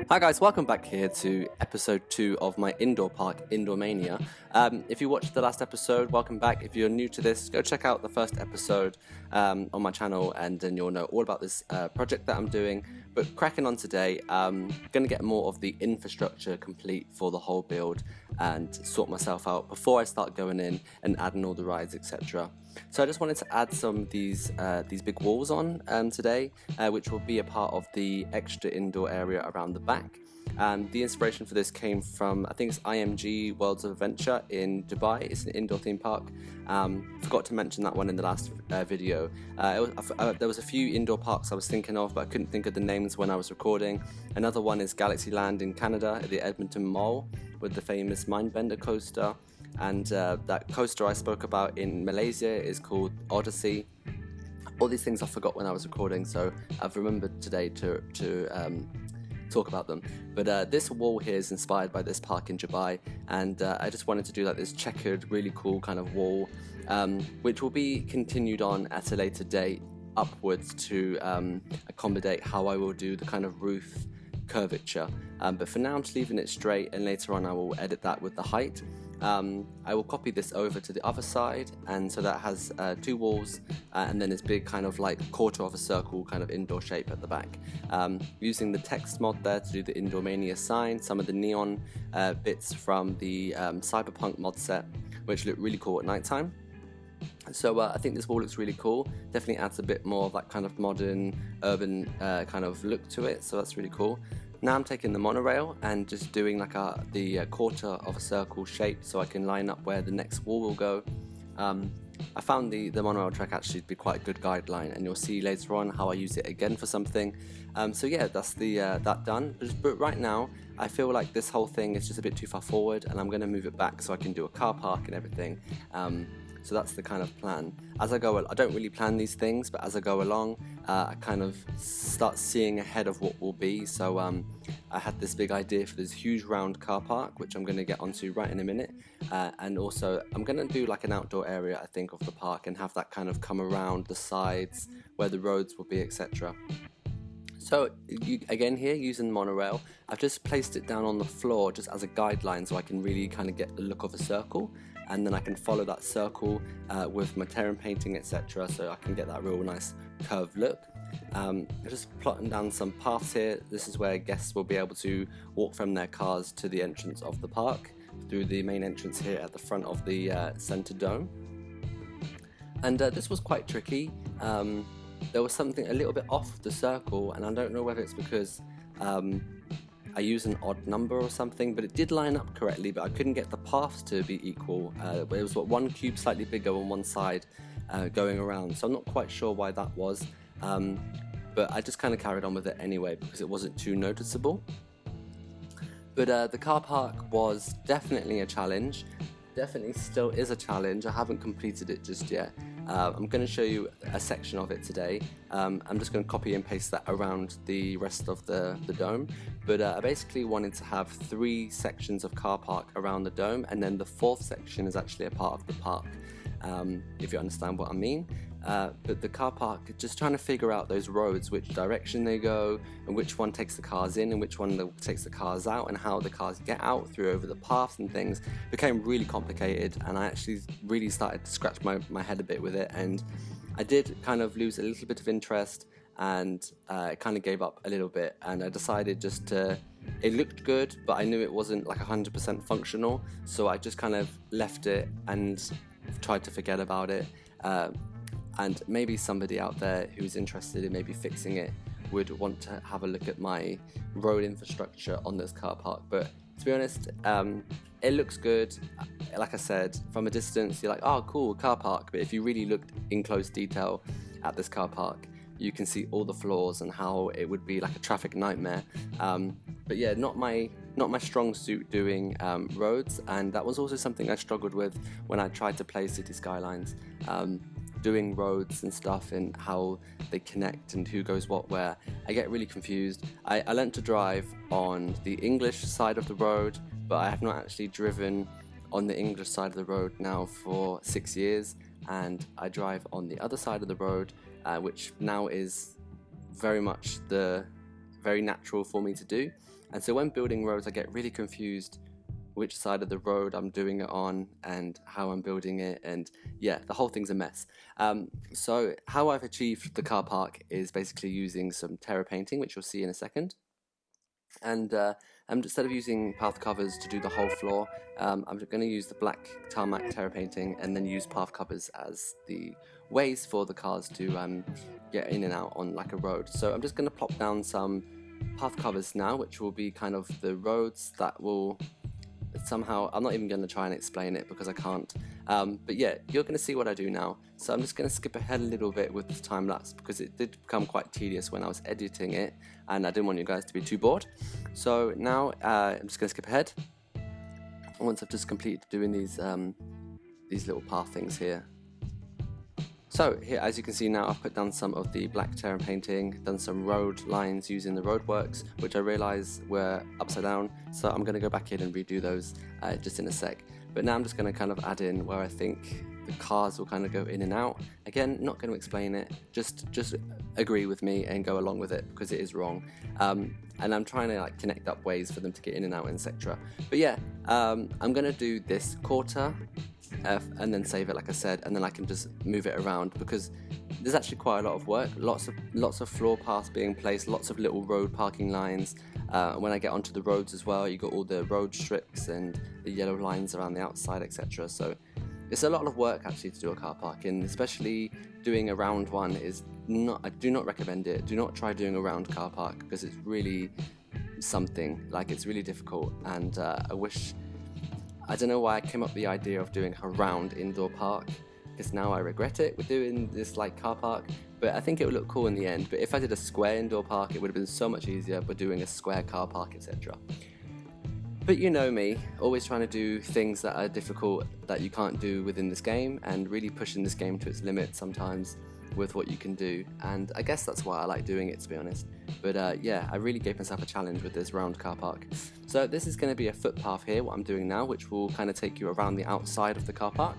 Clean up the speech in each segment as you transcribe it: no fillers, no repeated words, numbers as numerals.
Hi guys, welcome back here to episode 2 of my indoor park, Indoor-Mania. If you watched the last episode, welcome back. If you're new to this, go check out the first episode on my channel and then you'll know all about this project that I'm doing. But cracking on today, I'm going to get more of the infrastructure complete for the whole build and sort myself out before I start going in and adding all the rides, etc. So I just wanted to add some of these big walls on today, which will be a part of the extra indoor area around the back. The inspiration for this came from, I think it's IMG Worlds of Adventure in Dubai. It's an indoor theme park. Forgot to mention that one in the last video. There was a few indoor parks I was thinking of, but I couldn't think of the names when I was recording. Another one is Galaxyland in Canada at the Edmonton Mall with the famous Mindbender coaster. And that coaster I spoke about in Malaysia is called Odyssey. All these things I forgot when I was recording, so I've remembered today to talk about them. But this wall here is inspired by this park in Dubai, and I just wanted to do like this checkered, really cool kind of wall, which will be continued on at a later date upwards to accommodate how I will do the kind of roof curvature. But for now I'm just leaving it straight, and later on I will edit that with the height. I will copy this over to the other side, and so that has two walls and then this big kind of like quarter of a circle kind of indoor shape at the back. Using the text mod there to do the Indoor-Mania sign, some of the neon bits from the Cyberpunk mod set, which look really cool at nighttime. So I think this wall looks really cool. Definitely adds a bit more of that kind of modern, urban kind of look to it, so that's really cool. Now I'm taking the monorail and just doing like the quarter of a circle shape so I can line up where the next wall will go. I found the monorail track actually to be quite a good guideline, and you'll see later on how I use it again for something. So yeah, that's that done. But right now I feel like this whole thing is just a bit too far forward, and I'm going to move it back so I can do a car park and everything. So that's the kind of plan. As I go, I don't really plan these things, but as I go along, I kind of start seeing ahead of what will be. So I had this big idea for this huge round car park, which I'm going to get onto right in a minute. And also, I'm going to do like an outdoor area, I think, of the park and have that kind of come around the sides where the roads will be, etc. So again here, using the monorail, I've just placed it down on the floor just as a guideline so I can really kind of get the look of a circle, and then I can follow that circle with my terrain painting, etc. so I can get that real nice curved look. I'm just plotting down some paths here. This is where guests will be able to walk from their cars to the entrance of the park through the main entrance here at the front of the center dome. And this was quite tricky. There was something a little bit off the circle, and I don't know whether it's because I used an odd number or something, but it did line up correctly, but I couldn't get the paths to be equal. It was one cube slightly bigger on one side going around, so I'm not quite sure why that was, but I just kind of carried on with it anyway because it wasn't too noticeable. But the car park was definitely a challenge, definitely still is a challenge. I haven't completed it just yet. I'm going to show you a section of it today. I'm just going to copy and paste that around the rest of the dome. But I basically wanted to have 3 sections of car park around the dome, and then the 4th section is actually a part of the park, if you understand what I mean. But the car park, just trying to figure out those roads, which direction they go, and which one takes the cars in and which one takes the cars out, and how the cars get out through over the paths and things, became really complicated, and I actually really started to scratch my head a bit with it, and I did kind of lose a little bit of interest, and I kind of gave up a little bit, and I decided just to, it looked good, but I knew it wasn't like 100% functional, so I just kind of left it and tried to forget about it. And maybe somebody out there who's interested in maybe fixing it would want to have a look at my road infrastructure on this car park. But to be honest, it looks good. Like I said, from a distance you're like, oh cool, car park, but if you really looked in close detail at this car park, you can see all the flaws and how it would be like a traffic nightmare. But yeah, not my strong suit doing roads, and that was also something I struggled with when I tried to play City Skylines. Doing roads and stuff and how they connect and who goes what where, I get really confused. I learned to drive on the English side of the road, but I have not actually driven on the English side of the road now for 6 years, and I drive on the other side of the road, which now is very much very natural for me to do. And so when building roads, I get really confused which side of the road I'm doing it on and how I'm building it, and yeah, the whole thing's a mess. So how I've achieved the car park is basically using some terra painting, which you'll see in a second. And instead of using path covers to do the whole floor, I'm going to use the black tarmac terra painting and then use path covers as the ways for the cars to get in and out on like a road. So I'm just going to plop down some path covers now, which will be kind of the roads that will somehow, I'm not even going to try and explain it because I can't, but yeah, you're going to see what I do now. So I'm just going to skip ahead a little bit with this time lapse because it did become quite tedious when I was editing it and I didn't want you guys to be too bored. So now I'm just going to skip ahead. Once I've just completed doing these little path things here. So here, as you can see now, I've put down some of the black terra painting, done some road lines using the roadworks, which I realise were upside down, so I'm going to go back in and redo those just in a sec. But now I'm just going to kind of add in where I think the cars will kind of go in and out. Again, not going to explain it, just agree with me and go along with it because it is wrong. And I'm trying to like connect up ways for them to get in and out, etc. But yeah, I'm going to do this quarter and then save it like I said, and then I can just move it around because there's actually quite a lot of work, lots of floor paths being placed, lots of little road parking lines. When I get onto the roads as well, you got all the road strips and the yellow lines around the outside, etc. So it's a lot of work actually to do a car park, and especially doing a round one is not, I do not recommend it. Do not try doing a round car park because it's really something, like it's really difficult, and I don't know why I came up with the idea of doing a round indoor park, because now I regret it with doing this like car park, but I think it would look cool in the end. But if I did a square indoor park, it would have been so much easier, but doing a square car park, etc. But you know me, always trying to do things that are difficult that you can't do within this game, and really pushing this game to its limit sometimes with what you can do, and I guess that's why I like doing it, to be honest. But yeah, I really gave myself a challenge with this round car park. So this is going to be a footpath here, what I'm doing now, which will kind of take you around the outside of the car park,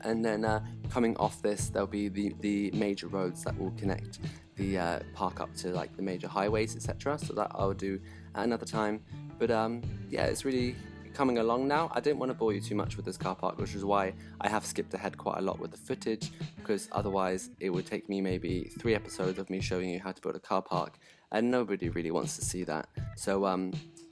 and then coming off this there'll be the major roads that will connect the park up to like the major highways, etc. So that I'll do at another time. But yeah, it's really coming along now. I didn't want to bore you too much with this car park, which is why I have skipped ahead quite a lot with the footage, because otherwise it would take me maybe 3 episodes of me showing you how to build a car park, and nobody really wants to see that. So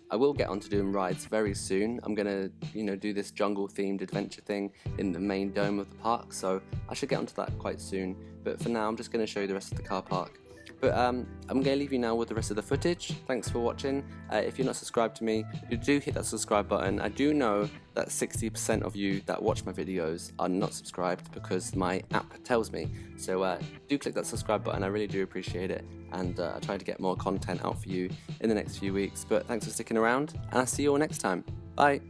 I will get on to doing rides very soon. I'm gonna, do this jungle themed adventure thing in the main dome of the park, so I should get onto that quite soon. But for now, I'm just gonna show you the rest of the car park. But I'm going to leave you now with the rest of the footage. Thanks for watching. If you're not subscribed to me, you do hit that subscribe button. I do know that 60% of you that watch my videos are not subscribed because my app tells me. So do click that subscribe button. I really do appreciate it. And I try to get more content out for you in the next few weeks. But thanks for sticking around, and I'll see you all next time. Bye.